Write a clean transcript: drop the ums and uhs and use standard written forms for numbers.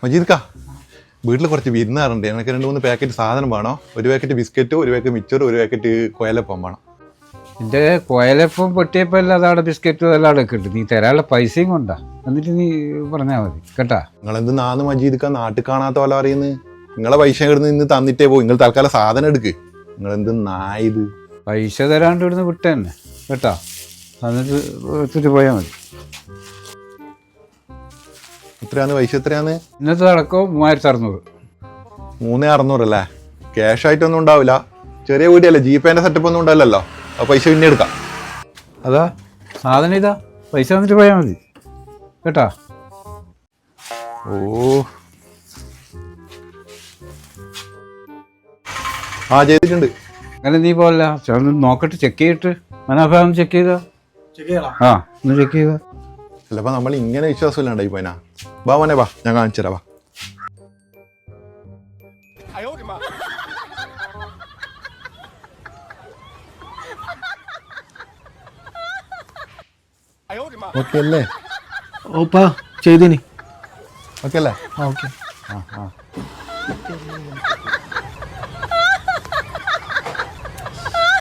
മജീദ്ക്കാ വീട്ടിൽ കുറച്ച് വിരുന്നാറുണ്ട്. എനിക്ക് 2-3 പാക്കറ്റ് സാധനം വേണോ? ഒരു പാക്കറ്റ് ബിസ്ക്കറ്റ്, ഒരു പാക്കറ്റ് മിച്ചർ, ഒരു പാക്കറ്റ് കോയലപ്പം വേണം. എൻ്റെ കോയലപ്പം പൊട്ടിയപ്പോൾ എല്ലാം അതവിടെ ബിസ്ക്കറ്റും എല്ലാം അവിടെ കിട്ടും. നീ തരാനുള്ള പൈസയും കൊണ്ടാ, എന്നിട്ട് നീ പറഞ്ഞാൽ മതി കേട്ടാ. നിങ്ങളെന്ത് നാന്ന് മജീദ്ക്കാ നാട്ടിൽ കാണാത്ത പോലെ അറിയുന്നത്? നിങ്ങളെ പൈസ ഇവിടുന്ന് ഇന്ന് തന്നിട്ടേ പോകും. നിങ്ങൾ തൽക്കാലം സാധനം എടുക്ക്. നിങ്ങളെന്ത് നായത്? പൈസ തരാണ്ട് ഇവിടുന്ന് വിട്ട തന്നെ കേട്ടാ, എന്നിട്ട് എടുത്തിട്ട് പോയാൽ മതി. എത്രയാന്ന് പൈസ? എത്രയാന്ന് ഇന്നത്തെ അടക്കം 3600. 3600 അല്ലേ? ക്യാഷ് ആയിട്ടൊന്നും ഉണ്ടാവില്ല. ചെറിയ വീടിയല്ലേ, ജിപേന്റെ സെറ്റപ്പ് ഒന്നും ഉണ്ടാവില്ലല്ലോ. ആ പൈസ പിന്നെ എടുക്കാം. അതാ സാധനം ഇതാ, പൈസ വന്നിട്ട് പോയാൽ മതി കേട്ടാ. ഓ ആ ചെയ്തിട്ടുണ്ട്. അങ്ങനെ നീ പോലല്ല, ഒന്ന് നോക്കട്ടെ, ചെക്ക് ചെയ്തിട്ട്. മനാഫ ഒന്ന് ചെക്ക് ചെയ്താ. ആ ഒന്ന് ചെക്ക് ചെയ്താ. അല്ലപ്പോ നമ്മൾ ഇങ്ങനെ വിശ്വാസമില്ലാണ്ടായി പോയനാ. വാ മോനെ വാ, ഞാൻ കാണിച്ചു തരാം. വാ ഓക്കെ അല്ലേ? ഓപ്പാ ചെയ്തിനി. ഓക്കെ അല്ലേ? ഓക്കെ. ആ